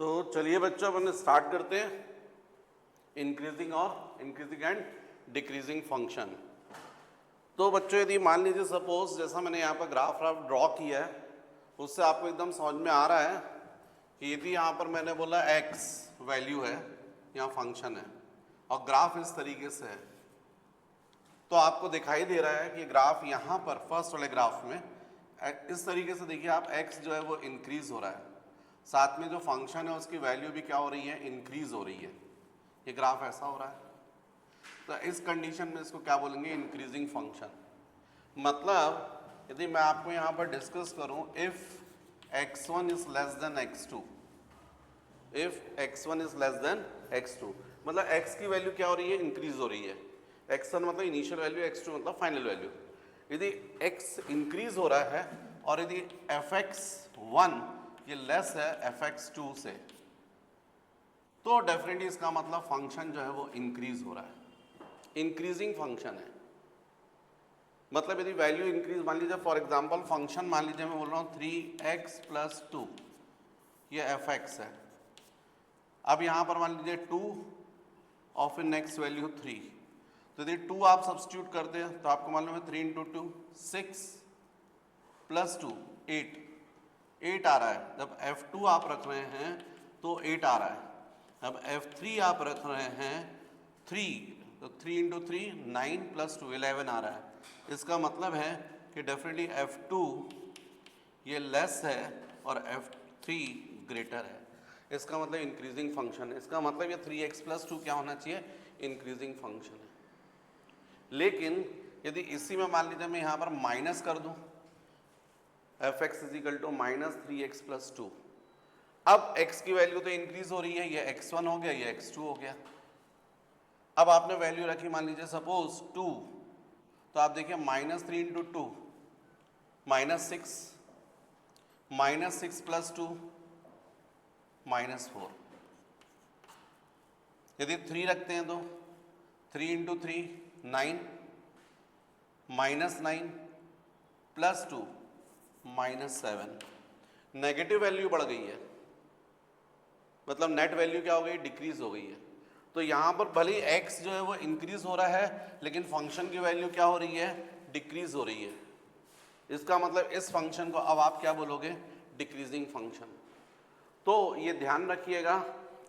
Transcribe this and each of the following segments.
तो चलिए बच्चों अपन स्टार्ट करते हैं इंक्रीजिंग एंड डिक्रीजिंग फंक्शन। तो बच्चों यदि मान लीजिए सपोज जैसा मैंने यहाँ पर ग्राफ ड्रॉ किया है उससे आपको एकदम समझ में आ रहा है कि यदि यहाँ पर मैंने बोला x वैल्यू है, यहाँ फंक्शन है और ग्राफ इस तरीके से है, तो आपको दिखाई दे रहा है कि ग्राफ यहाँ पर फर्स्ट वाले ग्राफ में इस तरीके से देखिए आप x जो है वो इंक्रीज हो रहा है, साथ में जो फंक्शन है उसकी वैल्यू भी क्या हो रही है, इंक्रीज हो रही है। ये ग्राफ ऐसा हो रहा है, तो इस कंडीशन में इसको क्या बोलेंगे, इंक्रीजिंग फंक्शन। मतलब यदि मैं आपको यहाँ पर डिस्कस करूँ, if x1 is less than x2, if x1 is less than x2 मतलब x की वैल्यू क्या हो रही है, इंक्रीज हो रही है। x1 मतलब इनिशियल वैल्यू, x2 मतलब फाइनल वैल्यू। यदि x इंक्रीज हो रहा है और यदि fx1 ये लेस है fx2 से, तो डेफिनेटली इसका मतलब फंक्शन जो है वो इंक्रीज हो रहा है, इंक्रीजिंग फंक्शन है। मतलब यदि वैल्यू इंक्रीज, मान लीजिए फॉर एग्जांपल फंक्शन मान लीजिए मैं बोल रहा हूँ 3x + 2, ये fx है। अब यहाँ पर मान लीजिए 2 और फिर नेक्स्ट वैल्यू 3, तो यदि 2 आप सब्स्टिट्यूट करते हैं तो आपको मालूम है 3 × 2 6 + 2 8 आ रहा है। जब f2 आप रख रहे हैं तो 8 आ रहा है। अब f3 आप रख रहे हैं 3, तो 3 × 3 9 + 2 11 आ रहा है। इसका मतलब है कि डेफिनेटली f2 ये लेस है और f3 ग्रेटर है। इसका मतलब इंक्रीजिंग फंक्शन है। इसका मतलब ये 3x + 2 क्या होना चाहिए, इंक्रीजिंग फंक्शन है। लेकिन यदि इसी में मान लीजिए मैं यहाँ पर माइनस कर दूँ, fx = -3x + 2, अब x की वैल्यू तो इंक्रीज हो रही है, ये x1 हो गया, ये x2 हो गया। अब आपने वैल्यू रखी मान लीजिए सपोज 2, तो आप देखिए -3 × 2 -6, -6 + 2 -4। यदि 3 रखते हैं तो 3 × 3 9, -9 + 2 -7। नेगेटिव वैल्यू बढ़ गई है, मतलब नेट वैल्यू क्या हो गई, डिक्रीज हो गई है। तो यहाँ पर भले ही x जो है वो इंक्रीज हो रहा है, लेकिन फंक्शन की वैल्यू क्या हो रही है, डिक्रीज हो रही है। इसका मतलब इस फंक्शन को अब आप क्या बोलोगे, डिक्रीजिंग फंक्शन। तो ये ध्यान रखिएगा,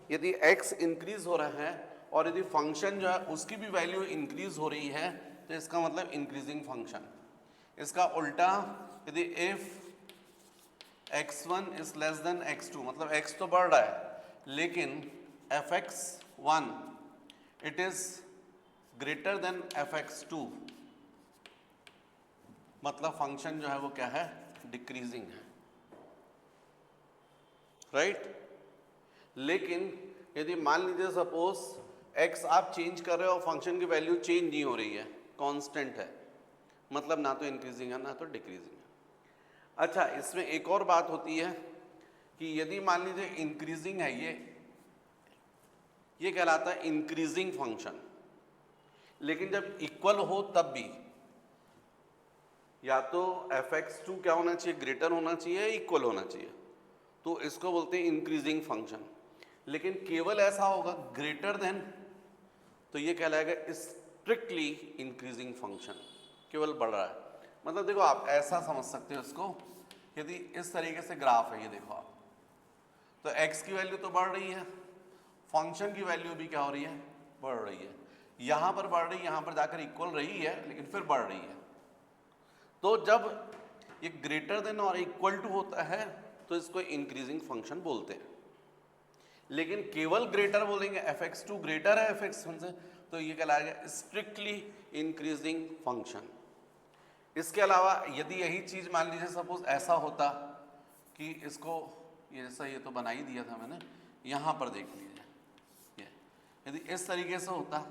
यदि x इंक्रीज हो रहा है और यदि फंक्शन जो है उसकी भी वैल्यू इंक्रीज हो रही है, तो इसका मतलब इंक्रीजिंग फंक्शन। इसका उल्टा यदि if x1 is less than x2, मतलब x तो बढ़ रहा है लेकिन fx1 it is greater then fx2, मतलब फंक्शन जो है वो क्या है, डिक्रीजिंग है, राइट। लेकिन यदि मान लीजिए सपोज x आप चेंज कर रहे हो और फंक्शन की वैल्यू चेंज नहीं हो रही है, कांस्टेंट है, मतलब ना तो इंक्रीजिंग है ना तो डिक्रीजिंग है। अच्छा, इसमें एक और बात होती है कि यदि मान लीजिए इंक्रीजिंग है, ये कहलाता है इंक्रीजिंग फंक्शन, लेकिन जब इक्वल हो तब भी या तो fx2 क्या होना चाहिए, ग्रेटर होना चाहिए, इक्वल होना चाहिए, तो इसको बोलते हैं इंक्रीजिंग फंक्शन। लेकिन केवल ऐसा होगा ग्रेटर देन, तो ये कहलाएगा स्ट्रिक्टली इंक्रीजिंग फंक्शन, केवल बढ़ रहा है। मतलब देखो आप ऐसा समझ सकते हो इसको, यदि इस तरीके से ग्राफ है, ये देखो आप, तो x की वैल्यू तो बढ़ रही है, फंक्शन की वैल्यू भी क्या हो रही है, बढ़ रही है। यहाँ पर बढ़ रही है, यहाँ पर जाकर इक्वल रही है, लेकिन फिर बढ़ रही है। तो जब ये ग्रेटर देन और इक्वल टू होता है तो इसको इंक्रीजिंग फंक्शन बोलते हैं। लेकिन केवल ग्रेटर बोलेंगे, fx2 ग्रेटर है fx1 से, तो ये कहलाएगा स्ट्रिक्टली इंक्रीजिंग फंक्शन। इसके अलावा यदि यही चीज मान लीजिए सपोज ऐसा होता कि इसको ये तो बना ही दिया था मैंने, यहां पर देख लीजिए, ये यदि इस तरीके से होता,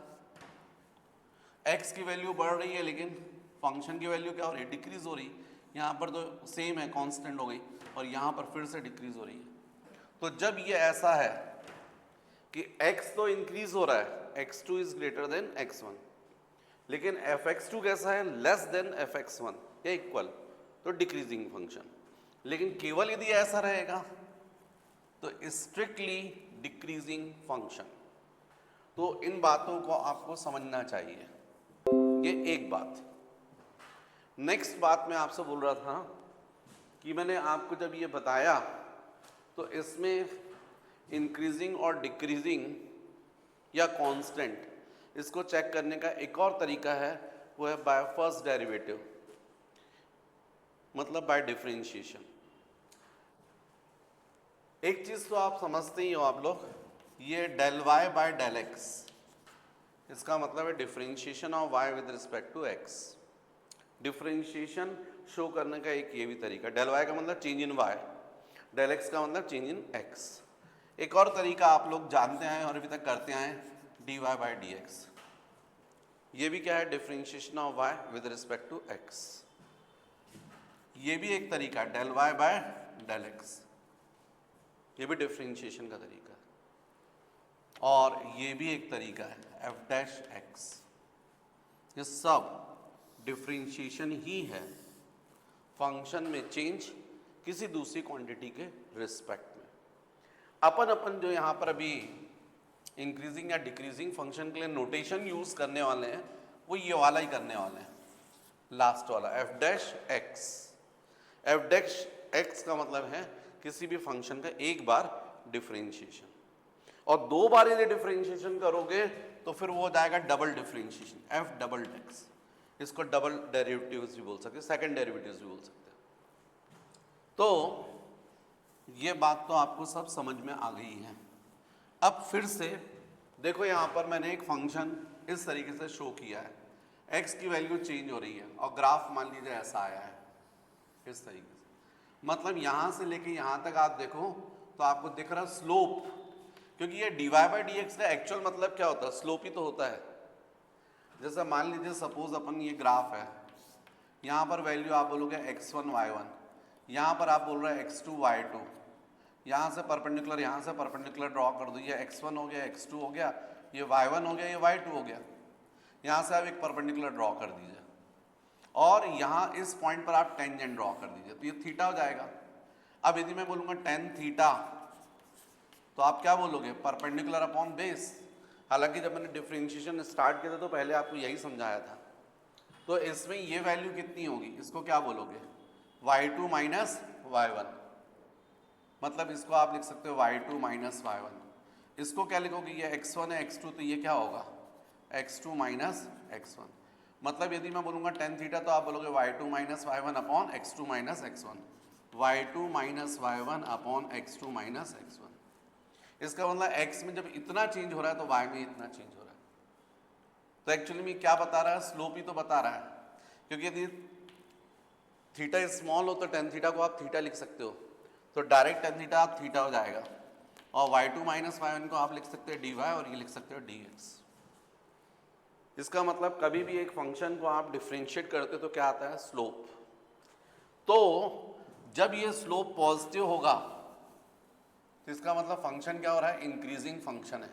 x की वैल्यू बढ़ रही है लेकिन फंक्शन की वैल्यू क्या हो रही है, डिक्रीज हो रही है। यहाँ पर तो सेम है, कांस्टेंट हो गई, और यहाँ पर फिर से डिक्रीज हो रही है। तो जब ये ऐसा है कि x तो इंक्रीज हो रहा है, x2 is greater then x1, लेकिन fx2 कैसा है, लेस देन fx1 या इक्वल, तो डिक्रीजिंग फंक्शन। लेकिन केवल यदि ऐसा रहेगा तो स्ट्रिक्टली डिक्रीजिंग फंक्शन। तो इन बातों को आपको समझना चाहिए, ये एक बात। नेक्स्ट बात मैं आपसे बोल रहा था कि मैंने आपको जब ये बताया तो इसमें इंक्रीजिंग और डिक्रीजिंग या कांस्टेंट, इसको चेक करने का एक और तरीका है, वो है बाय फर्स्ट डेरिवेटिव, मतलब बाय डिफरेंशिएशन। एक चीज तो आप समझते ही हो आप लोग, ये del y by del x, इसका मतलब है differentiation of y with respect to x. Differentiation show करने का एक ये भी तरीका, डेल वाई का मतलब change in y, del x का मतलब चेंज इन एक्स। एक और तरीका आप लोग जानते हैं और अभी तक करते आए, d y by d x. ये भी क्या है, differentiation of y with respect to x. ये भी एक तरीका है, del y by del x, ये भी डिफरेंशिएशन का तरीका है। और ये भी एक तरीका है, एफ डैश एक्स। ये सब डिफरेंशिएशन ही है, फंक्शन में चेंज किसी दूसरी क्वांटिटी के रिस्पेक्ट में। अपन जो यहाँ पर अभी इंक्रीजिंग या डिक्रीजिंग फंक्शन के लिए नोटेशन यूज करने वाले हैं, वो ये वाला ही करने वाले हैं, लास्ट वाला, F dash x. F dash x का मतलब है किसी भी फंक्शन का एक बार डिफरेंशिएशन, और दो बार यदि डिफरेंशिएशन करोगे तो फिर वो हो जाएगा double differentiation, F double x. इसको डबल डेरिवेटिव्स भी बोल सकते हैं, सेकंड डेरिवेटिव्स भी बोल सकते हैं। तो ये बात तो आपको सब समझ में आ गई है। अब फिर से देखो, यहाँ पर मैंने एक फंक्शन इस तरीके से शो किया है, x की वैल्यू चेंज हो रही है और ग्राफ मान लीजिए ऐसा आया है इस तरीके से। मतलब यहाँ से लेके यहाँ तक आप देखो तो आपको दिख रहा स्लोप, क्योंकि ये dy बाई डी एक्स का एक्चुअल मतलब क्या होता है, स्लोप ही तो होता है। जैसे मान लीजिए सपोज अपन ये ग्राफ है, यहाँ पर वैल्यू आप बोलोगे x1 y1, यहाँ पर आप बोल रहे हैं x2 y2, यहाँ से परपेंडिकुलर यहाँ से परपेंडिकुलर ड्रॉ कर दो, ये x1 हो गया, x2 हो गया, ये y1 हो गया, ये y2 हो गया। यहाँ से आप एक परपेंडिकुलर ड्रॉ कर दीजिए और यहाँ इस पॉइंट पर आप टेंजेंट ड्रॉ कर दीजिए, तो ये थीटा हो जाएगा। अब यदि मैं बोलूँगा टेन थीटा, तो आप क्या बोलोगे, परपेंडिकुलर अपॉन बेस। हालांकि जब मैंने डिफरेंशिएशन स्टार्ट किया था तो पहले आपको यही समझाया था। तो इसमें ये वैल्यू कितनी होगी, इसको क्या बोलोगे, y2 माइनस y1, मतलब इसको आप लिख सकते हो y2 माइनस y1। इसको क्या लिखोगे, ये x1 है x2, तो ये क्या होगा x2 माइनस x1। मतलब यदि मैं बोलूँगा टेन थीटा तो आप बोलोगे y2 minus y1 upon x2 minus x1, y2 minus y1 upon x2 minus x1। इसका मतलब x में जब इतना चेंज हो रहा है तो y में इतना चेंज हो रहा है। तो एक्चुअली में क्या बता रहा है, स्लोप ही तो बता रहा है, क्योंकि यदि थीटा स्मॉल हो तो टेन थीटा को आप थीटा लिख सकते हो, तो डायरेक्ट टेन थीटा आप थीटा हो जाएगा, और y2 माइनस y1 को आप लिख सकते हो dy और ये लिख सकते हो dx। इसका मतलब कभी भी एक फंक्शन को आप डिफरेंशिएट करते तो क्या आता है, स्लोप। तो जब ये स्लोप पॉजिटिव होगा तो इसका मतलब फंक्शन क्या हो रहा है, इंक्रीजिंग फंक्शन है।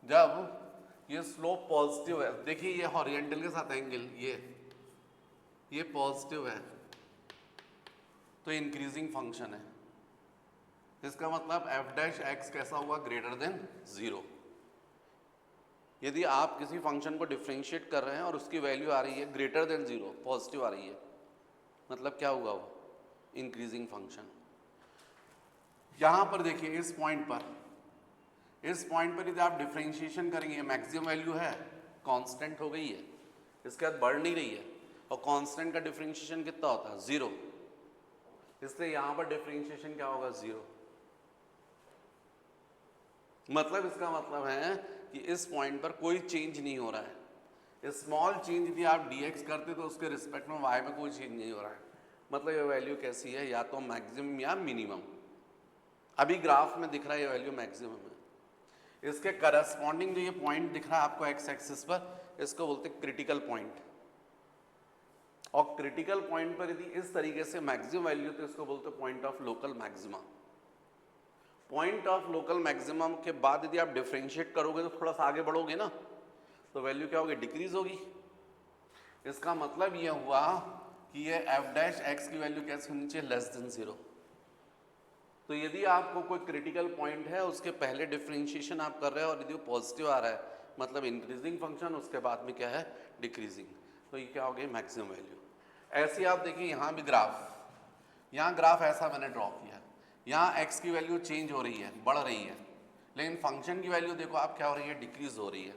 जब ये स्लोप पॉजिटिव है, देखिए ये हॉरिजॉन्टल के साथ एंगल ये पॉजिटिव है तो इंक्रीजिंग फंक्शन है। इसका मतलब एफ डैश एक्स कैसा हुआ, ग्रेटर देन 0। यदि आप किसी फंक्शन को डिफरेंशिएट कर रहे हैं और उसकी वैल्यू आ रही है ग्रेटर देन 0, पॉजिटिव आ रही है, मतलब क्या हुआ, वो इंक्रीजिंग फंक्शन। यहाँ पर देखिए इस पॉइंट पर यदि आप डिफरेंशिएशन करेंगे, मैक्सिमम वैल्यू है, कांस्टेंट हो गई है, इसके बाद बढ़ नहीं रही है, और कांस्टेंट का डिफरेंशिएशन कितना होता है, 0, इसलिए यहाँ पर डिफरेंशिएशन क्या होगा, 0। मतलब इसका मतलब है कि इस पॉइंट पर कोई चेंज नहीं हो रहा है। स्मॉल चेंज यदि आप dx करते तो उसके रिस्पेक्ट में y में कोई चेंज नहीं हो रहा है, मतलब ये वैल्यू कैसी है, या तो मैक्सिमम या मिनिमम। अभी ग्राफ में दिख रहा है ये वैल्यू मैक्सिमम है। इसके करस्पॉन्डिंग जो ये पॉइंट दिख रहा है आपको एक्स एक्सिस पर, इसको बोलते हैं क्रिटिकल पॉइंट। और क्रिटिकल पॉइंट पर यदि इस तरीके से मैक्सिमम वैल्यू, तो इसको बोलते हैं point of local maxima. Point of local maximum के बाद यदि आप डिफरेंशिएट करोगे तो थोड़ा सा आगे बढ़ोगे ना, तो वैल्यू क्या होगी, डिक्रीज होगी। इसका मतलब ये हुआ कि ये एफ डैश एक्स की वैल्यू कैसे होनी चाहिए, लेस देन 0। तो यदि आपको कोई क्रिटिकल पॉइंट है उसके पहले डिफरेंशिएशन आप कर रहे हो और यदि वो पॉजिटिव आ रहा है मतलब इंक्रीजिंग फंक्शन, उसके बाद में क्या है डिक्रीजिंग, तो ये क्या हो गई मैक्सिमम वैल्यू। ऐसे आप देखिए यहाँ भी ग्राफ, यहाँ ग्राफ ऐसा मैंने ड्रॉ किया, यहाँ x की वैल्यू चेंज हो रही है, बढ़ रही है, लेकिन फंक्शन की वैल्यू देखो आप क्या हो रही है, डिक्रीज हो रही है,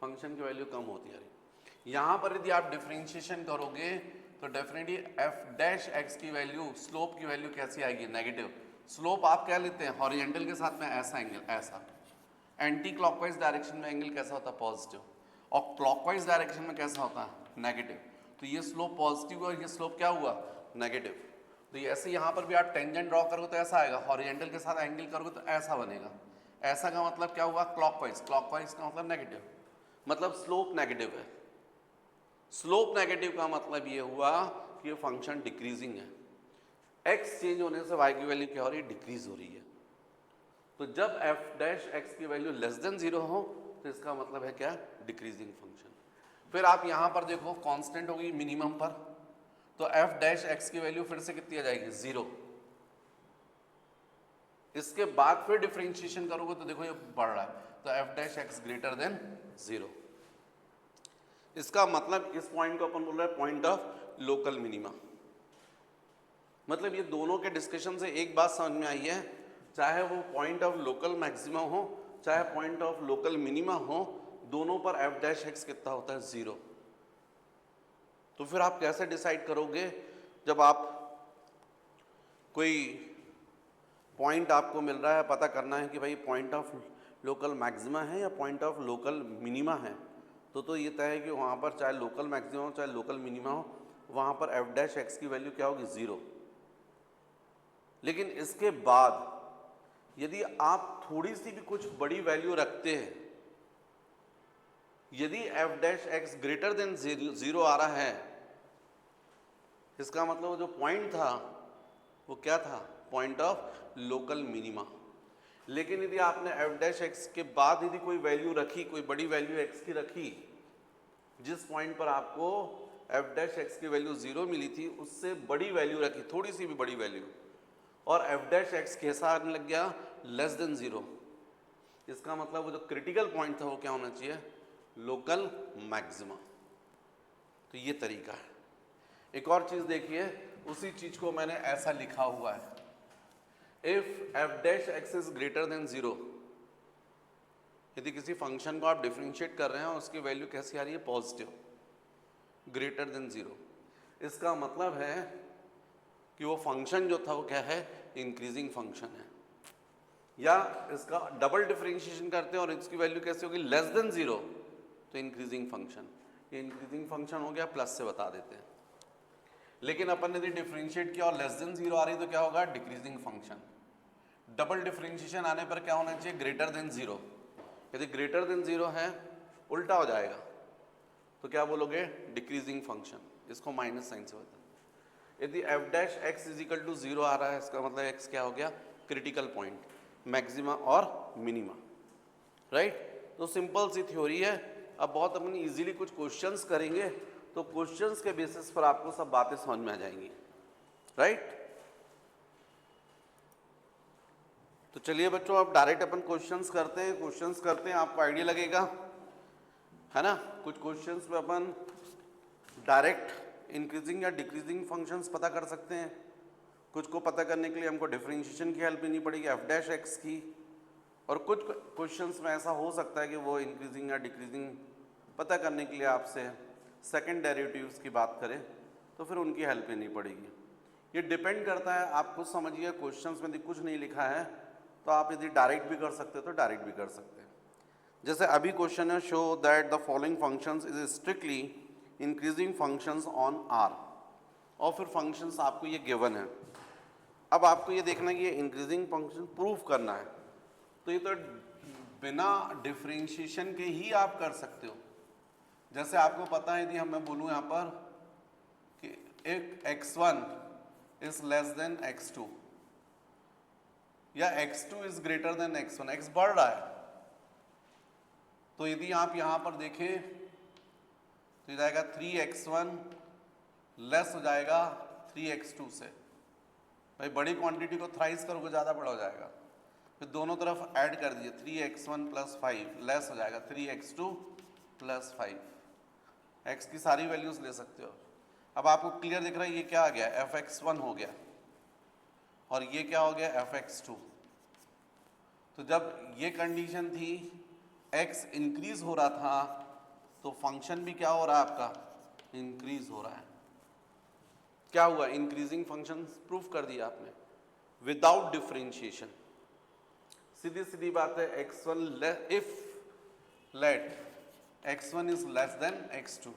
फंक्शन की वैल्यू कम होती जा रही है। यहाँ पर यदि आप डिफरेंशिएशन करोगे तो डेफिनेटली f डैश x की वैल्यू, स्लोप की वैल्यू कैसी आएगी, नेगेटिव। स्लोप आप क्या लेते हैं, हॉरिजॉन्टल के साथ में ऐसा एंगल, ऐसा एंटी क्लॉकवाइज डायरेक्शन में एंगल कैसा होता है, पॉजिटिव, और क्लॉकवाइज डायरेक्शन में कैसा होता है, नेगेटिव। तो ये स्लोप पॉजिटिव और ये स्लोप क्या हुआ, नेगेटिव। तो ये ऐसे यहाँ पर भी आप टेंजेंट ड्रॉ करोगे तो ऐसा आएगा, हॉरिजॉन्टल के साथ एंगल करोगे तो ऐसा बनेगा। ऐसा का मतलब क्या हुआ, क्लॉकवाइज, क्लॉकवाइज का मतलब नेगेटिव, मतलब स्लोप नेगेटिव है। स्लोप नेगेटिव का मतलब ये हुआ कि ये फंक्शन डिक्रीजिंग है, x चेंज होने से y की वैल्यू क्या हो रही है, डिक्रीज हो रही है। तो जब f डैश x की वैल्यू लेस देन 0 हो तो इसका मतलब है क्या, डिक्रीजिंग फंक्शन। फिर आप यहां पर देखो कांस्टेंट होगी मिनिमम पर, तो f डैश x की वैल्यू फिर से कितनी आ जाएगी, 0। इसके बाद फिर डिफरेंशिएशन करोगे तो देखो ये बढ़ रहा है, तो f dash x greater then 0। इसका मतलब इस पॉइंट को अपन बोल रहे हैं पॉइंट ऑफ लोकल मिनिमा। मतलब ये दोनों के डिस्कशन से एक बात समझ में आई है, चाहे वो पॉइंट ऑफ लोकल मैक्सिमा हो चाहे पॉइंट ऑफ लोकल मिनिमा हो, दोनों पर f डैश x कितना होता है, 0। तो फिर आप कैसे डिसाइड करोगे, जब आप कोई पॉइंट आपको मिल रहा है, पता करना है कि भाई पॉइंट ऑफ लोकल मैक्सिमा है या पॉइंट ऑफ लोकल मिनिमा है, तो ये तय है कि वहाँ पर चाहे लोकल मैक्सिमा हो चाहे लोकल मिनिमा हो, वहाँ पर f डैश x की वैल्यू क्या होगी, 0। लेकिन इसके बाद यदि आप थोड़ी सी भी कुछ बड़ी वैल्यू रखते हैं, यदि f dash x greater then 0 आ रहा है, इसका मतलब वो जो पॉइंट था वो क्या था, पॉइंट ऑफ लोकल मिनिमा। लेकिन यदि आपने f डैश x के बाद यदि कोई वैल्यू रखी, कोई बड़ी वैल्यू x की रखी, जिस पॉइंट पर आपको f डैश x की वैल्यू 0 मिली थी उससे बड़ी वैल्यू रखी, थोड़ी सी भी बड़ी वैल्यू, और f डैश x कैसा आने लग गया, लेस देन 0, इसका मतलब वो जो क्रिटिकल पॉइंट था वो क्या होना चाहिए, लोकल मैक्सिमा। तो ये तरीका है। एक और चीज देखिए, उसी चीज को मैंने ऐसा लिखा हुआ है, if f dash x is greater then 0, यदि किसी फंक्शन को आप डिफरेंशिएट कर रहे हैं उसकी वैल्यू कैसी आ रही है, पॉजिटिव, ग्रेटर देन 0, इसका मतलब है कि वो फंक्शन जो था वो क्या है, इंक्रीजिंग फंक्शन है। या इसका डबल डिफरेंशिएशन करते हैं और इसकी वैल्यू कैसी होगी, लेस देन 0, तो इंक्रीजिंग फंक्शन। ये इंक्रीजिंग फंक्शन हो गया, प्लस से बता देते हैं। लेकिन अपन यदि डिफरेंशिएट किया और लेस देन 0 आ रही तो क्या होगा, डिक्रीजिंग फंक्शन। डबल डिफरेंशिएशन आने पर क्या होना चाहिए, ग्रेटर देन 0। यदि ग्रेटर देन 0 है, उल्टा हो जाएगा, तो क्या बोलोगे, डिक्रीजिंग फंक्शन। इसको माइनस साइन से बता। यदि f dash x is equal to 0 आ रहा है, इसका मतलब x क्या हो गया, क्रिटिकल पॉइंट, मैक्सिमा और मिनिमा, राइट। तो सिंपल सी थ्योरी है। अब बहुत अपन इजीली कुछ क्वेश्चंस करेंगे, तो क्वेश्चंस के बेसिस पर आपको सब बातें समझ में आ जाएंगी, राइट। तो चलिए बच्चों, अब डायरेक्ट अपन क्वेश्चंस करते हैं, आपको आइडिया लगेगा, है ना। कुछ क्वेश्चंस में अपन डायरेक्ट इंक्रीजिंग या डिक्रीजिंग फंक्शंस पता कर सकते हैं। कुछ को पता करने के लिए हमको डिफरेंशिएशन की हेल्प लेनी पड़ेगी, f डैश x की। और कुछ क्वेश्चंस में ऐसा हो सकता है कि वो इंक्रीजिंग या डिक्रीजिंग पता करने के लिए आपसे सेकंड डेरिवेटिव्स की बात करें, तो फिर उनकी हेल्प लेनी पड़ेगी। ये डिपेंड करता है, आप खुद समझिए, क्वेश्चंस में यदि कुछ नहीं लिखा है तो आप यदि डायरेक्ट भी कर सकते हो तो डायरेक्ट भी कर सकते हैं। जैसे अभी क्वेश्चन है, show that the following functions is strictly increasing functions on R, और फिर फंक्शंस आपको ये गिवन है। अब आपको ये देखना है कि ये इंक्रीजिंग फंक्शन प्रूफ करना है, तो ये तो बिना डिफरेंशिएशन के ही आप कर सकते हो। जैसे आपको पता है, यदि मैं बोलूँ यहाँ पर कि एक x1 is less than x2 या x2 is greater then x1, x बढ़ रहा है, तो यदि आप यहाँ पर देखें तो ये जाएगा 3x1 लेस हो जाएगा 3x2 से, भाई बड़ी क्वांटिटी को थ्राइस करोगे ज़्यादा बड़ा हो जाएगा। फिर दोनों तरफ ऐड कर दीजिए, 3x1 + 5 लेस हो जाएगा 3x2 + 5। x की सारी वैल्यूज ले सकते हो। अब आपको क्लियर दिख रहा है ये क्या आ गया, fx1 हो गया और ये क्या हो गया, fx2। तो जब ये कंडीशन थी x इंक्रीज हो रहा था तो फंक्शन भी क्या हो रहा है आपका, इंक्रीज हो रहा है। क्या हुआ, इंक्रीजिंग फंक्शन प्रूफ कर दिया आपने विदाउट डिफरेंशिएशन। सीधी सीधी बात है, x1 if late x1 is less than x2,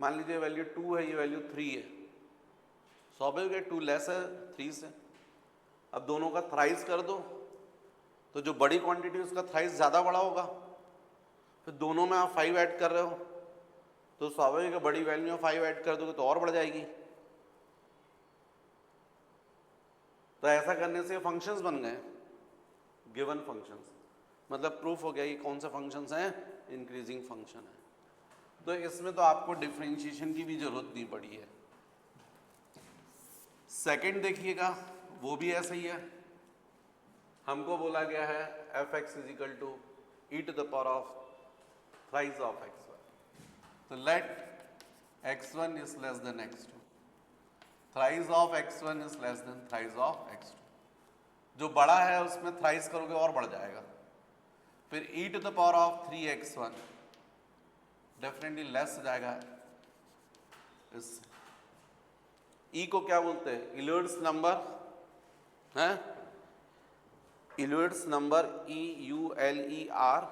मान लीजिए वैल्यू 2 है, ये वैल्यू 3 है, स्वाभाविक है 2 लेस है 3 से। अब दोनों का थ्राइस कर दो तो जो बड़ी क्वांटिटी उसका थ्राइस ज़्यादा बड़ा होगा। फिर दोनों में आप 5 ऐड कर रहे हो तो स्वाभाविक है बड़ी वैल्यू में 5 ऐड कर दोगे तो और बढ़ जाएगी। तो ऐसा करने से फंक्शंस बन गए, गिवन फंक्शंस, मतलब प्रूफ हो गया ये कौन से फंक्शंस हैं, इंक्रीजिंग फंक्शन है। तो इसमें तो आपको डिफरेंशिएशन की भी जरूरत नहीं पड़ी है। सेकंड देखिएगा, वो भी ऐसा ही है। हमको बोला गया है fx = e⁻⁴ of x1। तो late x1 is less than x2, thrice of x1 is less than thrice of x2। जो बड़ा है उसमें थ्राइस करोगे और बढ़ जाएगा। फिर e⁻³ डेफिनेटली लेस हो जाएगा इससे। e को क्या बोलते हैं, इलियड्स नंबर है, इलियड्स नंबर EULER'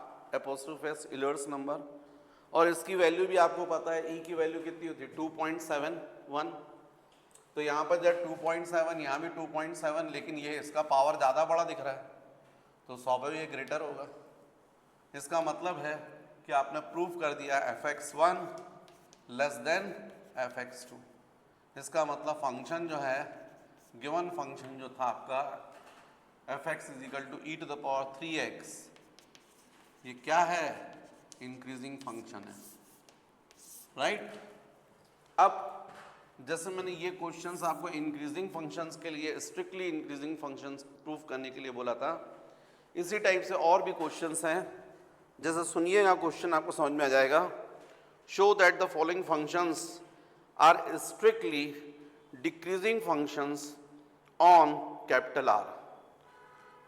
इलियड्स नंबर। और इसकी वैल्यू भी आपको पता है, e की वैल्यू कितनी होती है, 2.71। तो यहाँ पर जब 2.7, यहाँ भी 2.7, लेकिन ये इसका पावर ज़्यादा बड़ा दिख रहा है तो स्वाभाविक ये ग्रेटर होगा। इसका मतलब है कि आपने प्रूफ कर दिया fx1 लेस देन fx2। इसका मतलब फंक्शन जो है, गिवन फंक्शन जो था आपका fx = e⁻³ ये क्या है, इंक्रीजिंग फंक्शन है, राइट। अब जैसे मैंने ये क्वेश्चंस आपको इंक्रीजिंग फंक्शंस के लिए, स्ट्रिक्टली इंक्रीजिंग फंक्शंस प्रूफ करने के लिए बोला था, इसी टाइप से और भी क्वेश्चंस हैं। जैसे सुनिएगा, क्वेश्चन आपको समझ में आ जाएगा। Show that the following functions are strictly decreasing functions on R।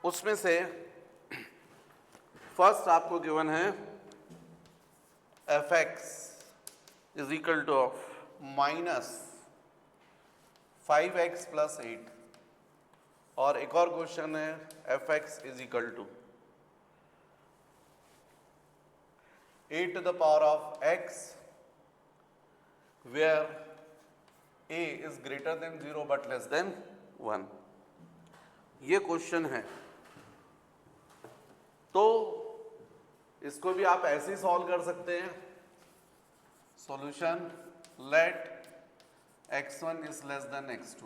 उसमें से फर्स्ट आपको गिवन है fx = -5x + 8, और एक और क्वेश्चन है fx = e⁻x where a is greater than 0 but less than 1। ये क्वेश्चन है, तो इसको भी आप ऐसे ही सॉल्व कर सकते हैं। Solution, let x1 is less than x2।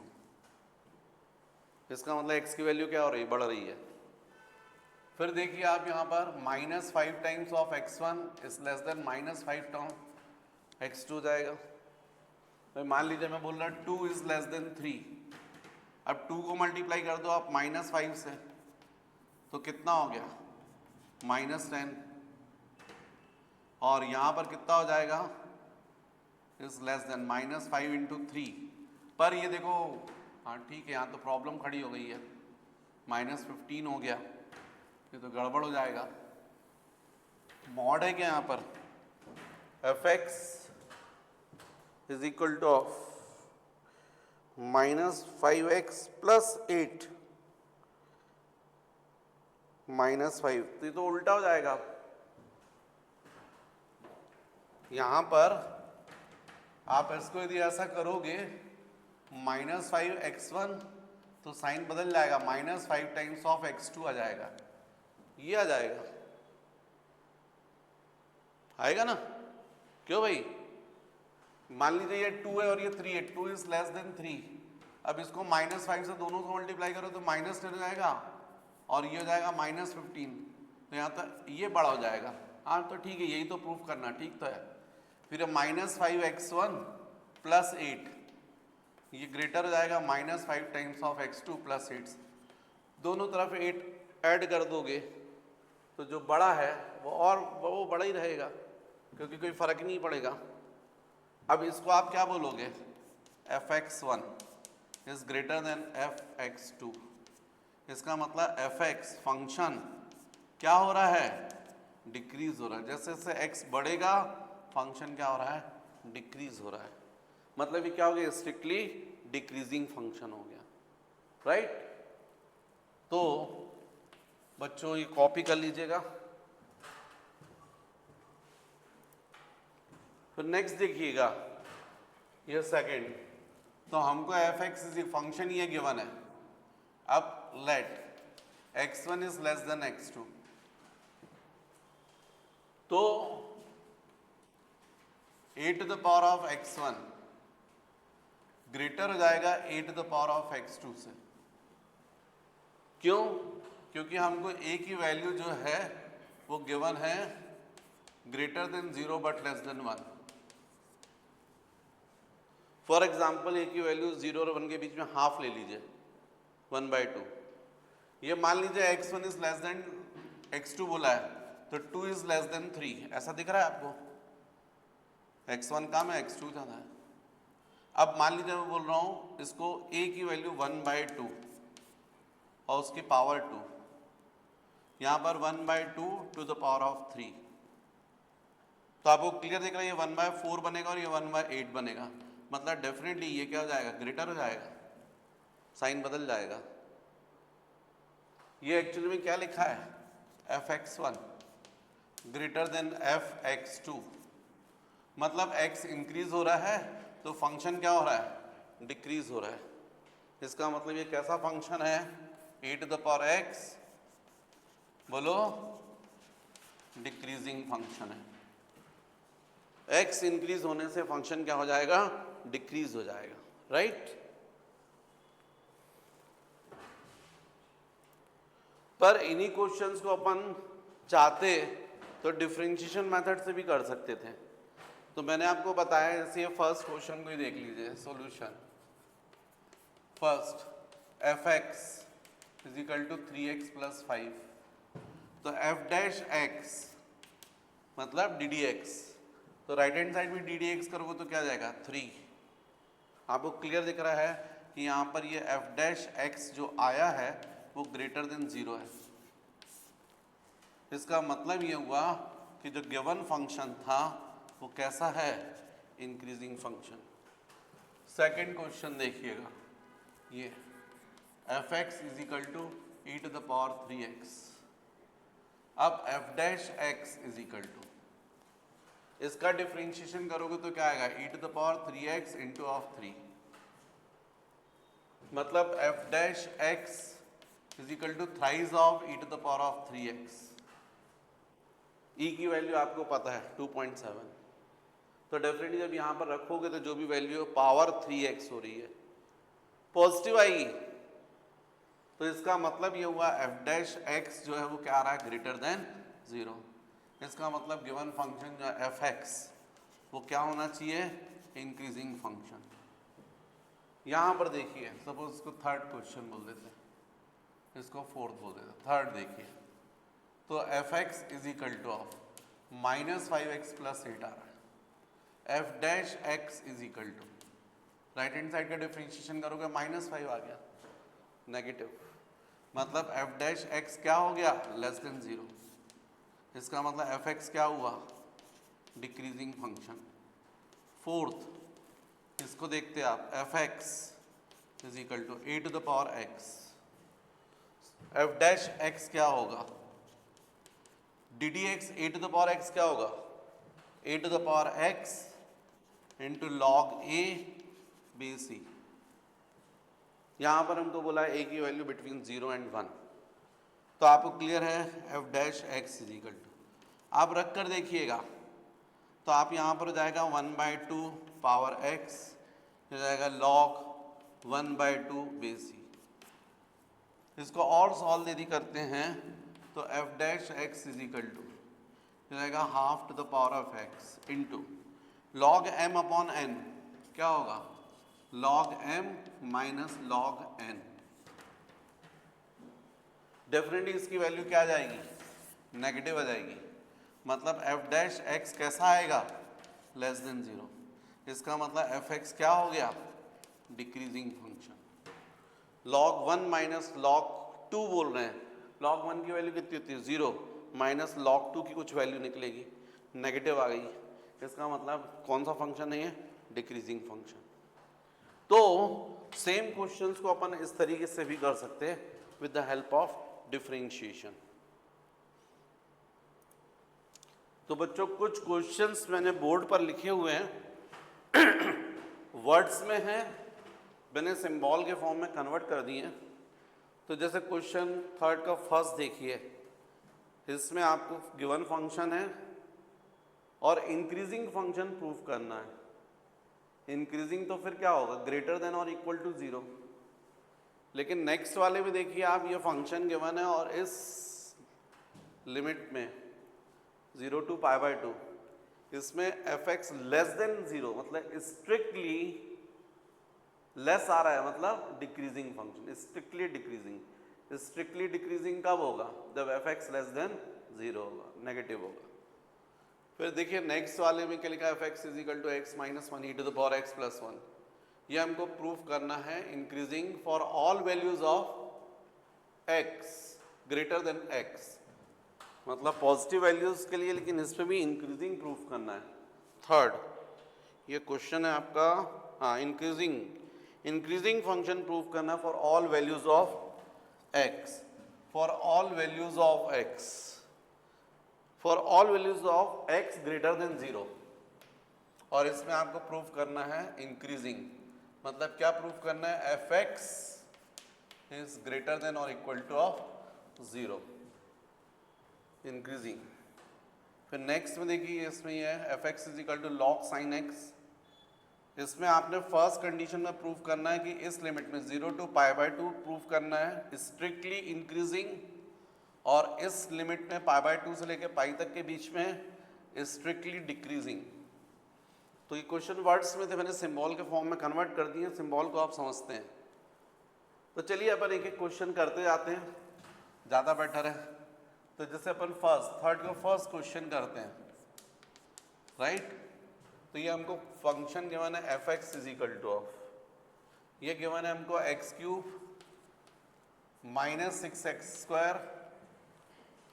इसका मतलब x की वैल्यू क्या हो रही है, बढ़ रही है। फिर देखिए आप यहाँ पर -5 times of x1 is less than -5 time x2 जाएगा। तो मान लीजिए मैं बोल रहा 2 is less than 3। अब 2 को मल्टीप्लाई कर दो आप -5 से, तो कितना हो गया, -10। और यहाँ पर कितना हो जाएगा, इज लेस देन -5 × 3। पर ये देखो, हाँ ठीक है, यहाँ तो प्रॉब्लम खड़ी हो गई है, -15 हो गया, ये तो गड़बड़ हो जाएगा। मॉड है क्या यहाँ पर, fx = -5x + 8 -5, तो ये तो उल्टा हो जाएगा। यहाँ पर आप इसको यदि ऐसा करोगे -5x1, तो साइन बदल जाएगा, -5 टाइम्स ऑफ x2 आ जाएगा, ये आ जाएगा, आएगा ना। क्यों भाई, मान लीजिए ये 2 है और ये 3 है, 2 is less than 3। अब इसको -5 से दोनों को मल्टीप्लाई करो तो -10 हो जाएगा और ये हो जाएगा -15, तो यहाँ तक ये बड़ा हो जाएगा। हाँ तो ठीक है, यही तो प्रूफ करना, ठीक तो है। फिर -5x1 + 8, ये ग्रेटर हो जाएगा -5 टाइम्स ऑफ x2 प्लस 8, दोनों तरफ 8 ऐड कर दोगे तो जो बड़ा है वो बड़ा ही रहेगा, क्योंकि कोई फर्क नहीं पड़ेगा। अब इसको आप क्या बोलोगे, fx1 is greater then fx2। इसका मतलब fx फंक्शन क्या हो रहा है, डिक्रीज हो रहा है। जैसे जैसे x बढ़ेगा फंक्शन क्या हो रहा है, डिक्रीज हो रहा है। मतलब ये क्या हो गया, स्ट्रिक्टली डिक्रीजिंग फंक्शन हो गया, राइट। तो बच्चों ये कॉपी कर लीजिएगा। फिर नेक्स्ट देखिएगा, ये सेकंड, तो हमको fx इज फंक्शन ये गिवन है। अब late x1 is less than x2, तो a to the power of x1 greater हो जाएगा a to the power of x2 से। क्यों? क्योंकि हमको a की वैल्यू जो है वो गिवन है greater than 0 but less than 1। For example a की वैल्यू 0 और 1 के बीच में हाफ ले लीजिए, 1/2। ये मान लीजिए x1 is less than x2 बोला है, तो 2 इज लेस देन 3, ऐसा दिख रहा है आपको। x1 कम है, x2 ज़्यादा है। अब मान लीजिए मैं बोल रहा हूँ इसको a की वैल्यू 1/2 और उसकी पावर 2, यहाँ पर 1/2 टू द पावर ऑफ 3, तो आपको क्लियर दिख रहा है ये 1/4 बनेगा और ये 1/8 बनेगा। मतलब डेफिनेटली ये क्या हो जाएगा, ग्रेटर हो जाएगा, साइन बदल जाएगा। ये एक्चुअली में क्या लिखा है, fx1 ग्रेटर देन fx2, मतलब x इंक्रीज हो रहा है तो फंक्शन क्या हो रहा है, डिक्रीज हो रहा है। इसका मतलब ये कैसा फंक्शन है, a to the power x, बोलो डिक्रीजिंग फंक्शन है। x इंक्रीज होने से फंक्शन क्या हो जाएगा, डिक्रीज हो जाएगा, राइट। पर इन्हीं क्वेश्चंस को अपन चाहते तो डिफरेंशिएशन मेथड से भी कर सकते थे। तो मैंने आपको बताया, जैसे ये फर्स्ट क्वेश्चन को ही देख लीजिए, solution first fx is equal to 3x plus 5, तो f डैश x मतलब डी डी एक्स, तो राइट हैंड साइड में डी डी एक्स करोगे तो क्या जाएगा, 3। आपको क्लियर दिख रहा है कि यहाँ पर ये f डैश x जो आया है वो ग्रेटर देन 0 है। इसका मतलब ये हुआ कि जो गिवन फंक्शन था वो कैसा है, इंक्रीजिंग फंक्शन। सेकंड क्वेश्चन देखिएगा, ये fx is equal to e to the power 3x। अब f dash x is equal to, इसका डिफरेंशिएशन करोगे तो क्या आएगा, e to the power 3x into of 3, मतलब f dash x is equal to thrice of e to the power of 3x। e की value आपको पता है 2.7, तो डेफिनेटली जब यहाँ पर रखोगे तो जो भी वैल्यू पावर 3x हो रही है पॉजिटिव आएगी, तो इसका मतलब ये हुआ f डैश x जो है वो क्या आ रहा है, ग्रेटर देन 0। इसका मतलब गिवन फंक्शन जो है fx वो क्या होना चाहिए, इंक्रीजिंग फंक्शन। यहाँ पर देखिए, सपोज इसको थर्ड क्वेश्चन बोल देते हैं, इसको फोर्थ बोल देते हैं, थर्ड देखिए, तो fx is equal to of -5x plus 8 आ रहा है, f dash x is equal to, right hand side का डिफरेंशिएशन करोगे -5 आ गया, नेगेटिव, मतलब f डैश x क्या हो गया, लेस देन 0। इसका मतलब fx क्या हुआ, डिक्रीजिंग फंक्शन। फोर्थ इसको देखते हैं आप, fx is equal to a to the power x, f dash x क्या होगा, d d x a to the power x क्या होगा, a to the power x into log a base c। यहाँ पर हमको बोला है a की वैल्यू बिटवीन 0 एंड 1, तो आपको क्लियर है f dash x is equal to, आप रख कर देखिएगा तो आप यहाँ पर हो जाएगा 1/2 पावर x, हो जाएगा log 1/2 बेस c। इसको और सॉल्व यदि करते हैं तो f dash x is equal to हो जाएगा half to the power of x into log m upon n क्या होगा, log m minus log n। Definitely इसकी वैल्यू क्या आ जाएगी, नेगेटिव आ जाएगी, मतलब f डैश x कैसा आएगा, लेस देन 0। इसका मतलब एफ एक्स क्या हो गया, decreasing function. log 1 minus log 2 बोल रहे हैं, log 1 की वैल्यू कितनी होती है 0, माइनस log 2 की कुछ वैल्यू निकलेगी, नेगेटिव आ गई, इसका मतलब कौन सा फंक्शन है ये, डिक्रीजिंग फंक्शन। तो सेम क्वेश्चंस को अपन इस तरीके से भी कर सकते हैं with the help of differentiation. तो बच्चों कुछ क्वेश्चंस मैंने बोर्ड पर लिखे हुए हैं, वर्ड्स में है, मैंने सिंबल के फॉर्म में कन्वर्ट कर दिए। तो जैसे क्वेश्चन 3 का फर्स्ट देखिए, इसमें आपको गिवन फंक्शन है और इंक्रीजिंग फंक्शन प्रूफ करना है। इंक्रीजिंग तो फिर क्या होगा, ग्रेटर देन और इक्वल टू 0। लेकिन नेक्स्ट वाले में देखिए आप, ये फंक्शन गिवन है और इस लिमिट में 0 टू π/2, इसमें एफ एक्स लेस देन 0, मतलब स्ट्रिक्टली लेस आ रहा है, मतलब decreasing function, strictly decreasing. Strictly decreasing कब होगा, जब एफ एक्स लेस देन 0 होगा, नेगेटिव होगा। फिर देखिए नेक्स्ट वाले में क्या लिखा है, f x is equal to x minus 1 e to the power x plus 1। ये हमको प्रूफ करना है increasing for all values of x greater than x, मतलब पॉजिटिव वैल्यूज के लिए, लेकिन इस पे भी इंक्रीजिंग प्रूफ करना है। थर्ड ये क्वेश्चन है आपका, हाँ, इंक्रीजिंग फंक्शन प्रूफ करना for all values of x, for all values of x, for all values of x greater then 0। और इसमें आपको प्रूफ करना है इंक्रीजिंग, मतलब क्या प्रूफ करना है, f x is greater than और इक्वल टू ऑफ 0, इंक्रीजिंग। फिर नेक्स्ट में देखिए, इसमें ये है f x is equal to log sine x. इसमें आपने फर्स्ट कंडीशन में प्रूफ करना है कि इस लिमिट में 0 टू π/2 प्रूफ करना है स्ट्रिक्टली इंक्रीजिंग, और इस लिमिट में π/2 से लेकर पाई तक के बीच में स्ट्रिक्टली डिक्रीजिंग। तो ये क्वेश्चन वर्ड्स में थे, मैंने सिंबल के फॉर्म में कन्वर्ट कर दिए, सिंबल को आप समझते हैं। तो चलिए अपन एक एक क्वेश्चन करते जाते हैं, ज़्यादा बेटर है। तो जैसे अपन थर्ड का फर्स्ट क्वेश्चन करते हैं, राइट। तो ये हमको फंक्शन गिवन है f x is equal to of, ये गिवन है हमको x cube minus 6x²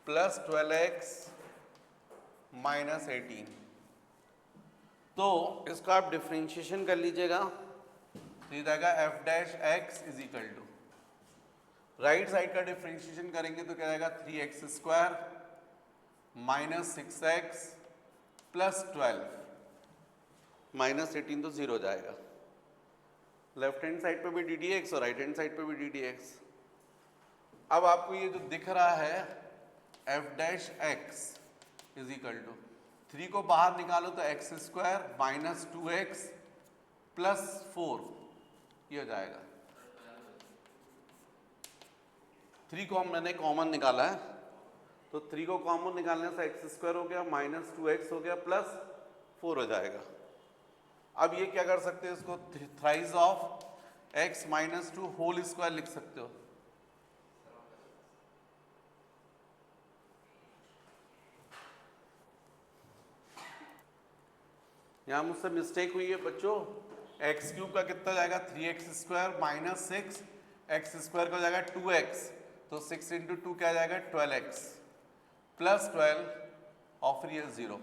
plus 12x minus 18। तो इसको आप डिफ्रेंशिएशन कर लीजिएगा, तो ये जाएगा f dash x is equal to, right side का डिफ्रेंशिएशन करेंगे तो क्या जाएगा 3x² minus 6x plus 12 minus 18, तो 0 जाएगा। लेफ्ट हैंड साइड पे भी डी डी एक्स और राइट हैंड साइड पे भी डी डी एक्स। अब आपको ये जो दिख रहा है f dash x is equal to 3 को बाहर निकालो तो x² माइनस 2x प्लस 4, ये हो जाएगा। 3 को मैंने कॉमन निकाला है, तो 3 को कॉमन निकालने से x² हो गया माइनस 2x हो गया प्लस 4 हो जाएगा। अब ये क्या कर सकते हैं, इसको thrice of x minus 2 whole square लिख सकते हो। यहाँ मुझसे मिस्टेक हुई है बच्चों, एक्स क्यूब का कितना जाएगा 3x² माइनस 6x² का जाएगा 2x, तो 6 इंटू 2 क्या जाएगा 12x प्लस 12 और फिर ये 0।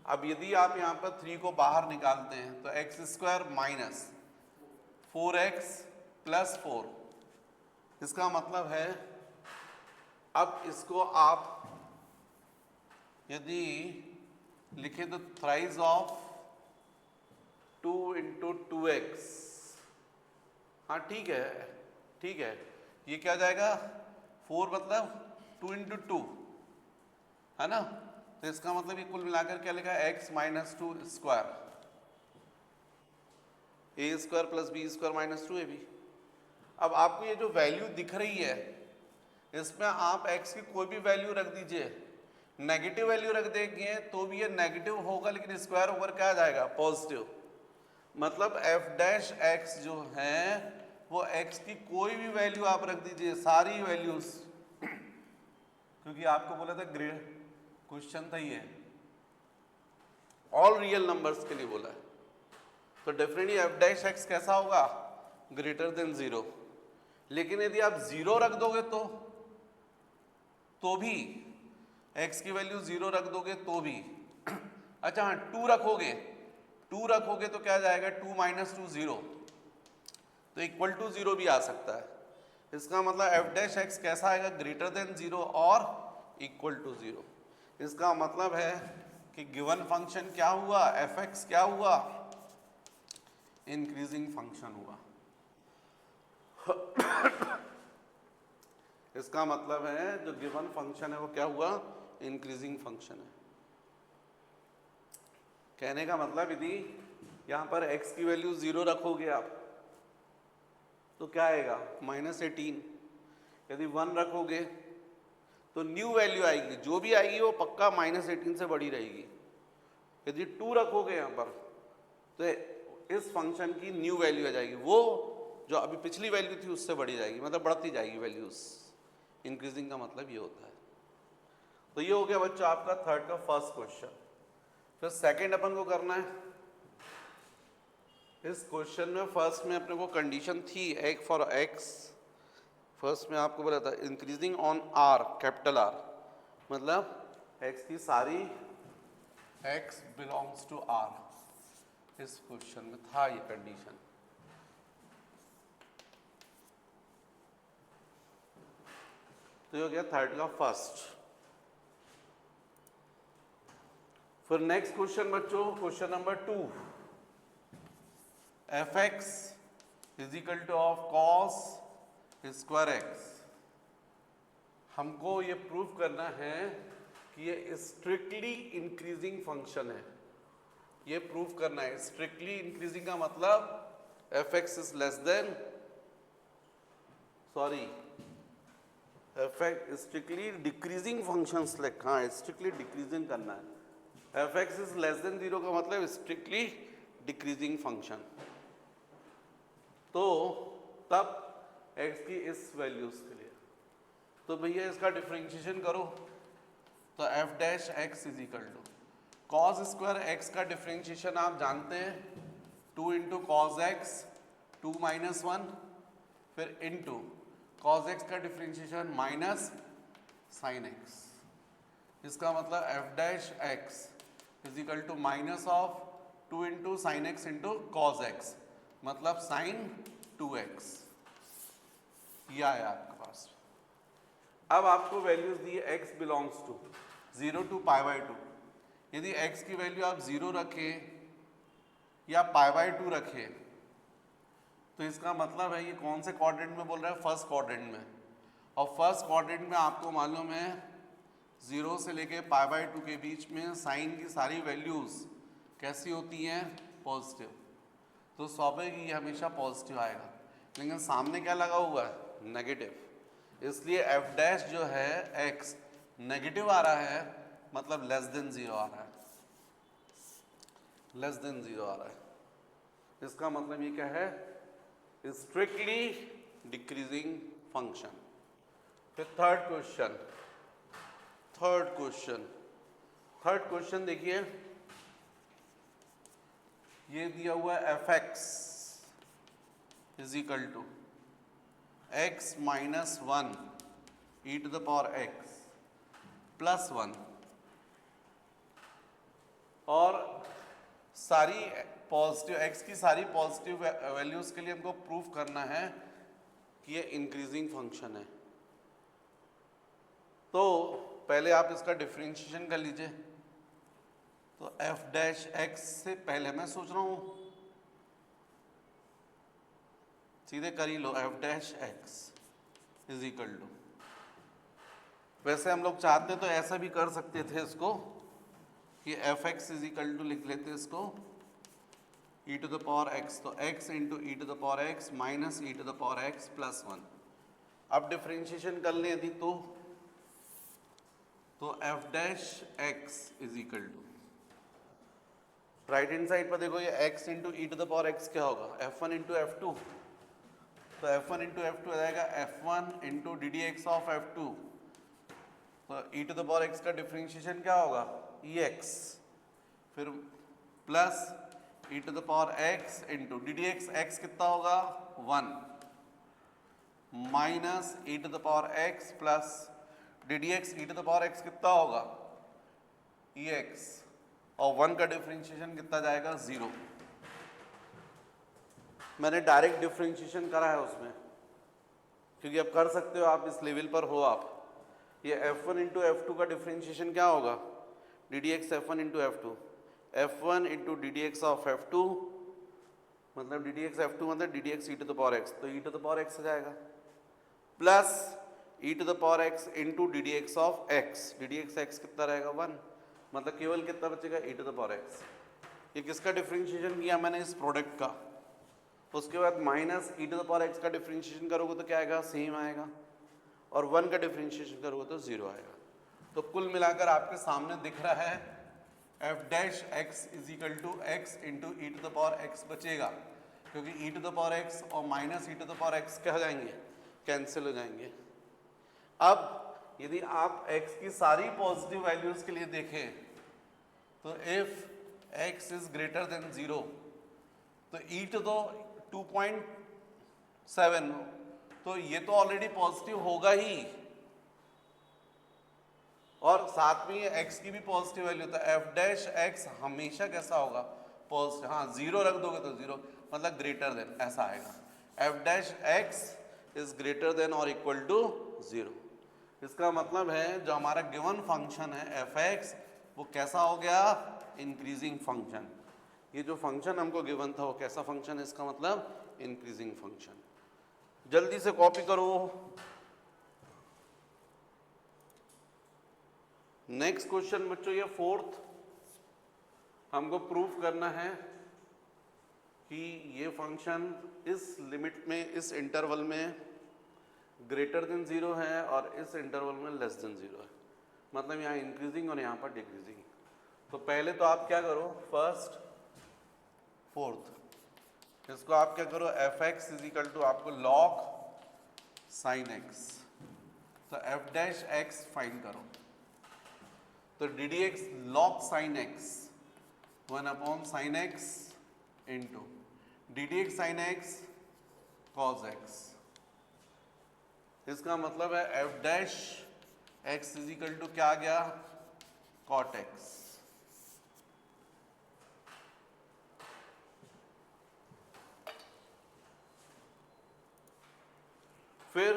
अब यदि आप यहाँ पर 3 को बाहर निकालते हैं तो x² माइनस 4x प्लस 4, इसका मतलब है अब इसको आप यदि लिखे तो थ्राइस ऑफ 2 इंटू 2x, हाँ ठीक है, ये क्या जाएगा 4 मतलब 2 इंटू 2 है ना, तो इसका मतलब ये कुल मिलाकर क्या लिखा है x minus 2 square, a² plus b² minus 2ab। अब आपको ये जो वैल्यू दिख रही है, इसमें आप x की कोई भी वैल्यू रख दीजिए, नेगेटिव वैल्यू रख देंगे तो भी ये नेगेटिव होगा, लेकिन स्क्वायर होकर क्या आ जाएगा पॉजिटिव। मतलब एफ डैश एक्स जो है वो एक्स की कोई भी वैल्यू आप रख दीजिए, सारी वैल्यूज, क्योंकि आपको बोला था ग्रेड क्वेश्चन था ये, ऑल रियल नंबर्स के लिए बोला है। तो डेफिनेटली एफ डैश एक्स कैसा होगा, ग्रेटर देन 0। लेकिन यदि आप 0 रख दोगे तो भी x की वैल्यू 0 रख दोगे तो भी अच्छा हाँ, 2 रखोगे तो क्या जाएगा, 2 माइनस 2 0, तो इक्वल टू 0 भी आ सकता है। इसका मतलब एफ डैश एक्स कैसा आएगा, ग्रेटर देन 0 और इक्वल टू 0। इसका मतलब है कि गिवन फंक्शन क्या हुआ, एफ एक्स क्या हुआ, इंक्रीजिंग फंक्शन हुआ। इसका मतलब है जो गिवन फंक्शन है वो क्या हुआ, इंक्रीजिंग फंक्शन है। कहने का मतलब यदि यहां पर x की वैल्यू 0 रखोगे आप तो क्या आएगा, -18। यदि 1 रखोगे तो न्यू वैल्यू आएगी, जो भी आएगी वो पक्का -18 से बड़ी रहेगी। यदि 2 रखोगे यहां पर तो इस फंक्शन की न्यू वैल्यू आ जाएगी, वो जो अभी पिछली वैल्यू थी उससे बढ़ी जाएगी, मतलब बढ़ती जाएगी वैल्यूज। इंक्रीजिंग का मतलब ये होता है। तो ये हो गया बच्चों आपका थर्ड का फर्स्ट क्वेश्चन। फिर सेकंड अपन को करना है। इस क्वेश्चन में फर्स्ट में अपने को कंडीशन थी एक फॉर एक्स, फर्स्ट में आपको बोला था increasing on R, capital R, मतलब एक्स की सारी एक्स बिलोंग्स टू आर। इस क्वेश्चन में था ये कंडीशन। तो ये हो गया थर्ड का फर्स्ट। फिर नेक्स्ट क्वेश्चन बच्चों, question number 2, F x is equal to of cos square x. हमको ये प्रूव करना है कि ये स्ट्रिक्टली इंक्रीजिंग फंक्शन है। ये प्रूव करना है। स्ट्रिक्टली इंक्रीजिंग का मतलब F x is less than, sorry, F x strictly decreasing function select, हाँ स्ट्रिक्टली डिक्रीजिंग करना है। F x is less than 0 का मतलब स्ट्रिक्टली डिक्रीजिंग फंक्शन। तो तब x की इस वैल्यूज के लिए तो भैया इसका डिफरेंशिएशन करो, तो f dash x is equal to cos square x का डिफरेंशिएशन आप जानते हैं, 2 इंटू कॉस एक्स 2 माइनस 1, फिर इंटू कॉस एक्स का डिफरेंशिएशन माइनस साइन एक्स। इसका मतलब f dash x is equal to minus of 2 into sine x into cos x, मतलब sine 2x। ये आया आपके पास। अब आपको वैल्यूज दी है x बिलोंग्स टू 0 टू π/2। यदि x की वैल्यू आप 0 रखें या π/2 रखें तो इसका मतलब है ये कौन से क्वाड्रेंट में बोल रहा है, फर्स्ट क्वाड्रेंट में। और फर्स्ट क्वाड्रेंट में आपको मालूम है 0 से लेके π/2 के बीच में साइन की सारी वैल्यूज कैसी होती हैं, पॉजिटिव। तो स्वाभाविक ही हमेशा पॉजिटिव आएगा। लेकिन सामने क्या लगा हुआ है, नेगेटिव, इसलिए एफ डैश जो है एक्स नेगेटिव आ रहा है, मतलब लेस देन 0 आ रहा है, लेस देन 0 आ रहा है। इसका मतलब ये क्या है, स्ट्रिक्टली डिक्रीजिंग फंक्शन। फिर थर्ड क्वेश्चन देखिए, ये दिया हुआ है f x is equal to x minus 1 e to the power x plus 1, और सारी पॉजिटिव एक्स की सारी पॉजिटिव वैल्यूज के लिए हमको प्रूफ करना है कि ये इंक्रीजिंग फंक्शन है। तो पहले आप इसका डिफरेंशिएशन कर लीजिए। तो एफ डैश एक्स से पहले मैं सोच रहा हूं सीधे कर ही लो, F dash x is equal to, वैसे हम लोग चाहते तो ऐसा भी कर सकते थे इसको कि f x is equal to लिख लेते इसको e to the power x, तो x into e to the power x minus e to the power x plus 1। अब डिफरेंशिएशन कर लें यदि तो f dash x is equal to right hand side पर देखो ये x into e to the power x क्या होगा, f1 इंटू F2, तो f1 इंटू F2 आ जाएगा f1 into d d x of F2, तो e to the power x का डिफ्रेंशिएशन क्या होगा ex, फिर plus e to the power x into d d x, x कितना होगा 1, minus e to the power x plus d d x, e to the power x कितना होगा ex, और 1 का डिफरेंशिएशन कितना जाएगा 0। मैंने डायरेक्ट डिफरेंशिएशन करा है उसमें, क्योंकि अब कर सकते हो आप, इस लेवल पर हो आप। ये f1 इंटू F2 का डिफरेंशिएशन क्या होगा, d d x f one into F2, f1 into d d x of F2, मतलब डी डी एक्स F2 मतलब d d x e to the power x, तो e to the power x हो जाएगा, plus e to the power x into d d x of x, d d x x कितना रहेगा 1, मतलब केवल कितना बचेगा e to the power x। ये किसका डिफरेंशिएशन किया मैंने, इस प्रोडक्ट का। उसके बाद minus e to the power x का डिफरेंशिएशन करोगे तो क्या आएगा, सेम आएगा, और 1 का डिफरेंशिएशन करोगे तो 0 आएगा। तो कुल मिलाकर आपके सामने दिख रहा है f dash x is equal to x into e to the power x बचेगा, क्योंकि e to the power x और minus e to the power x क्या हो जाएंगे, कैंसिल हो जाएंगे। अब यदि आप x की सारी पॉजिटिव वैल्यूज के लिए देखें तो if x is greater then 0, तो e टू द 2.7, तो ये तो ऑलरेडी पॉजिटिव होगा ही, और साथ में ये x की भी पॉजिटिव वैल्यू, तो f डैश x हमेशा कैसा होगा, पॉजिटिव। हाँ 0 रख दोगे तो 0, मतलब ग्रेटर देन ऐसा आएगा, f dash x is greater than और इक्वल टू 0। इसका मतलब है जो हमारा गिवन फंक्शन है f(x) वो कैसा हो गया, इंक्रीजिंग फंक्शन। ये जो फंक्शन हमको गिवन था वो कैसा फंक्शन है, इसका मतलब इंक्रीजिंग फंक्शन। जल्दी से कॉपी करो। नेक्स्ट क्वेश्चन बच्चों, ये 4th, हमको प्रूफ करना है कि ये फंक्शन इस लिमिट में, इस इंटरवल में ग्रेटर देन 0 है और इस इंटरवल में लेस देन 0 है, मतलब यहाँ इंक्रीजिंग और यहाँ पर डिक्रीजिंग। तो पहले तो आप क्या करो, फर्स्ट 4th, इसको आप क्या करो, f(x) इज इक्वल टू आपको log sin x, तो f डैश x फाइंड करो, तो d d x log sin x 1 upon sin x into d d x sin x cos x। इसका मतलब है f dash x is equal to क्या आ गया, cot x। फिर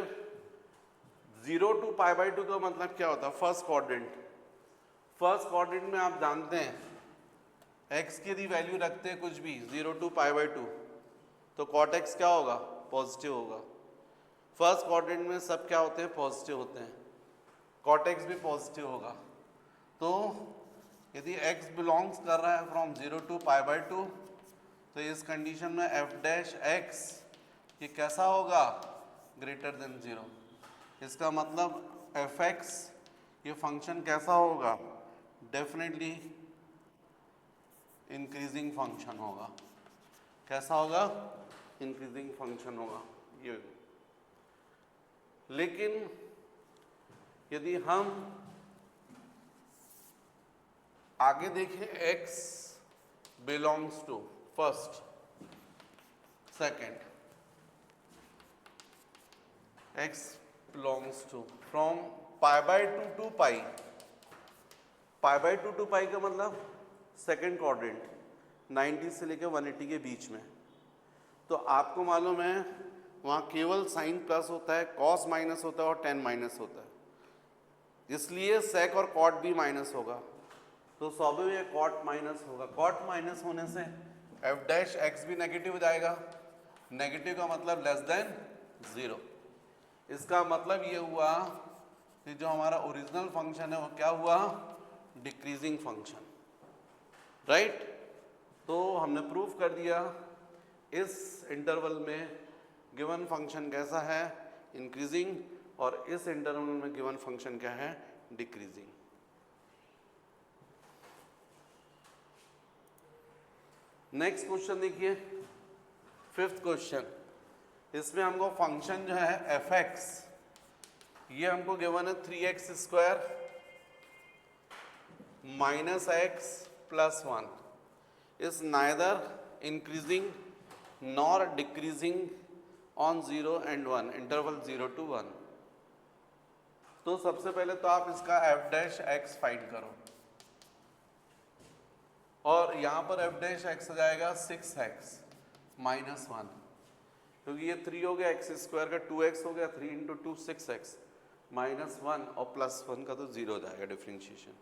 0 टू π/2 का मतलब क्या होता है, फर्स्ट क्वाड्रेंट। फर्स्ट क्वाड्रेंट में आप जानते हैं x की यदि वैल्यू रखते हैं कुछ भी 0 टू π/2 तो cot x क्या होगा, पॉजिटिव होगा। फर्स्ट क्वाड्रेंट में सब क्या होते हैं, पॉजिटिव होते हैं, cot x भी पॉजिटिव होगा। तो यदि x बिलोंग्स कर रहा है फ्रॉम 0 टू π/2 तो इस कंडीशन में f डैश x ये कैसा होगा, ग्रेटर देन 0। इसका मतलब f(x) ये फंक्शन कैसा होगा, डेफिनेटली इंक्रीजिंग फंक्शन होगा। कैसा होगा, इंक्रीजिंग फंक्शन होगा ये। लेकिन यदि हम आगे देखें, x belongs to first, second, x belongs to from π/2 to π, π/2 to π का मतलब सेकेंड क्वाड्रेंट 90 से लेकर 180 के बीच में। तो आपको मालूम है वहाँ केवल साइन प्लस होता है, कॉस माइनस होता है और टेन माइनस होता है, इसलिए सेक और कॉट भी माइनस होगा। तो स्वाभाविक कॉट माइनस होगा, कॉट माइनस होने से f डैश x भी नेगेटिव हो जाएगा, नेगेटिव का मतलब लेस देन 0। इसका मतलब ये हुआ कि जो हमारा ओरिजिनल फंक्शन है वो क्या हुआ, डिक्रीजिंग फंक्शन, राइट। तो हमने प्रूफ कर दिया इस इंटरवल में गिवन फंक्शन कैसा है, इंक्रीजिंग, और इस इंटरवल में गिवन फंक्शन क्या है, डिक्रीजिंग। नेक्स्ट क्वेश्चन देखिए, फिफ्थ क्वेश्चन। इसमें हमको फंक्शन जो है एफ एक्स, ये हमको गिवन है 3x square minus x plus 1 is neither increasing nor decreasing on 0 and 1 interval 0 to 1। तो सबसे पहले तो आप इसका एफ डैश एक्स फाइंड करो, और यहाँ पर एफ डैश एक्स आ जाएगा 6x माइनस 1, क्योंकि ये 3 हो गया, एक्स स्क्वायर का 2x हो गया, 3 इंटू 2 6x माइनस 1 और प्लस 1 का तो 0 हो जाएगा डिफ्रेंशिएशन।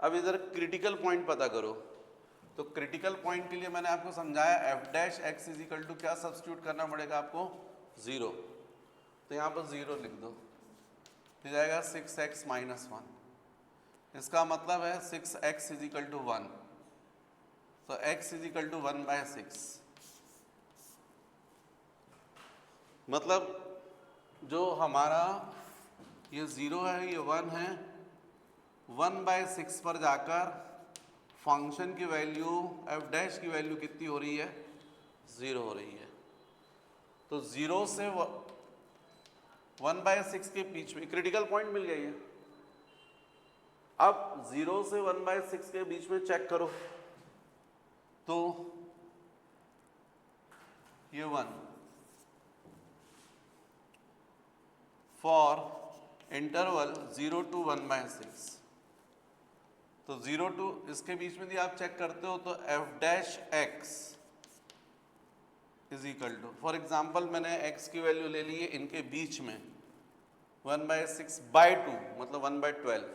अब इधर क्रिटिकल पॉइंट पता करो, तो क्रिटिकल पॉइंट के लिए मैंने आपको समझाया f dash x is equal to क्या सब्स्टिट्यूट करना पड़ेगा आपको, 0। तो यहाँ पर 0 लिख दो, हो जाएगा 6x माइनस 1। इसका मतलब है 6x इज इक्वल टू 1, तो x इज इक्वल टू 1/6। मतलब जो हमारा ये 0 है, ये 1 है, 1/6 पर जाकर फंक्शन की वैल्यू f डैश की वैल्यू कितनी हो रही है, 0 हो रही है। तो 0 से 1/6 के बीच में क्रिटिकल पॉइंट मिल गई है। अब 0 से 1/6 के बीच में चेक करो, तो ये 1 फॉर इंटरवल 0 to 1/6, तो 0 to इसके बीच में यदि आप चेक करते हो तो f dash x is equal to, for example मैंने x की वैल्यू ले ली है इनके बीच में 1/6/2 मतलब 1/12।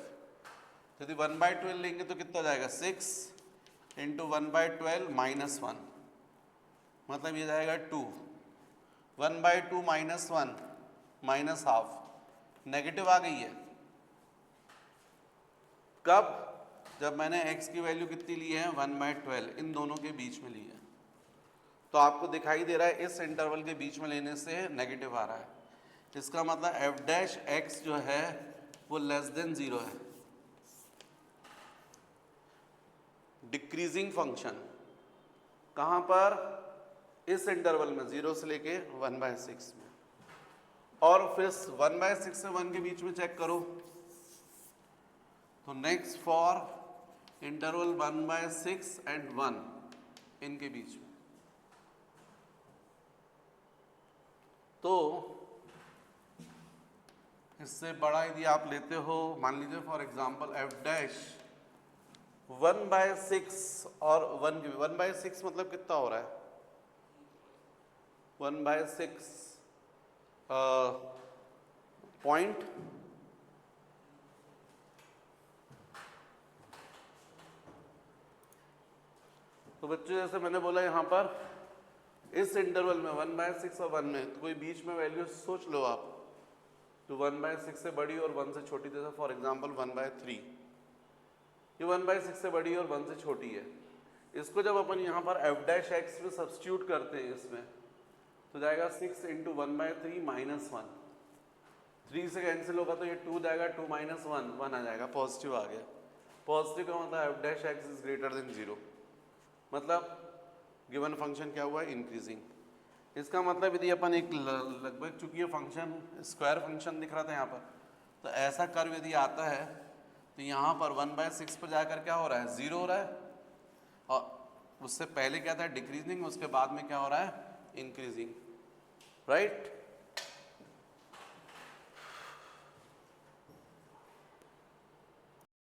तो यदि 1/12 लेंगे तो कितना जाएगा, 6 इंटू 1/12 माइनस 1, मतलब ये जाएगा 2। 1/2 माइनस 1 माइनस हाफ, नेगेटिव आ गई है। कब, जब मैंने x की वैल्यू कितनी ली है, 1/12, इन दोनों के बीच में ली है। तो आपको दिखाई दे रहा है इस इंटरवल के बीच में लेने से नेगेटिव आ रहा है, इसका मतलब एफ डैश एक्स जो है वो लेस देन 0 है, डिक्रीजिंग फंक्शन। कहाँ पर, इस इंटरवल में 0 से लेके 1/6 में। और फिर 1/6 से 1 के बीच में चेक करो, तो नेक्स्ट फॉर इंटरवल 1/6 and 1 इनके बीच में, तो इससे बड़ा यदि आप लेते हो, मान लीजिए फॉर एग्जांपल एफ डैश 1/6 और 1 की 1/6 मतलब कितना हो रहा है, 1/6 पॉइंट तो बच्चों जैसे मैंने बोला यहाँ पर इस इंटरवल में 1/6 और 1 में, तो कोई बीच में वैल्यू सोच लो आप, तो 1/6 से बड़ी और 1 से छोटी, जैसे फॉर एग्जांपल 1/3, ये 1/6 से बड़ी और 1 से छोटी है। इसको जब अपन यहाँ पर f डैश एक्स में सब्स्टिट्यूट करते हैं इसमें, तो जाएगा 6 इंटू 1/3 माइनस 1, 3 से कैंसिल होगा तो ये 2 जाएगा, 2 माइनस 1 1 आ जाएगा, पॉजिटिव आ गया। पॉजिटिव का मतलब f dash x is greater then 0, मतलब गिवन फंक्शन क्या हुआ, इंक्रीजिंग। इसका मतलब यदि अपन एक लगभग, चूंकि ये फंक्शन स्क्वायर फंक्शन दिख रहा था यहाँ पर, तो ऐसा कर्व यदि आता है तो यहाँ पर 1/6 पर जाकर क्या हो रहा है, 0 हो रहा है, और उससे पहले क्या था, डिक्रीजिंग, उसके बाद में क्या हो रहा है, इंक्रीजिंग, राइट।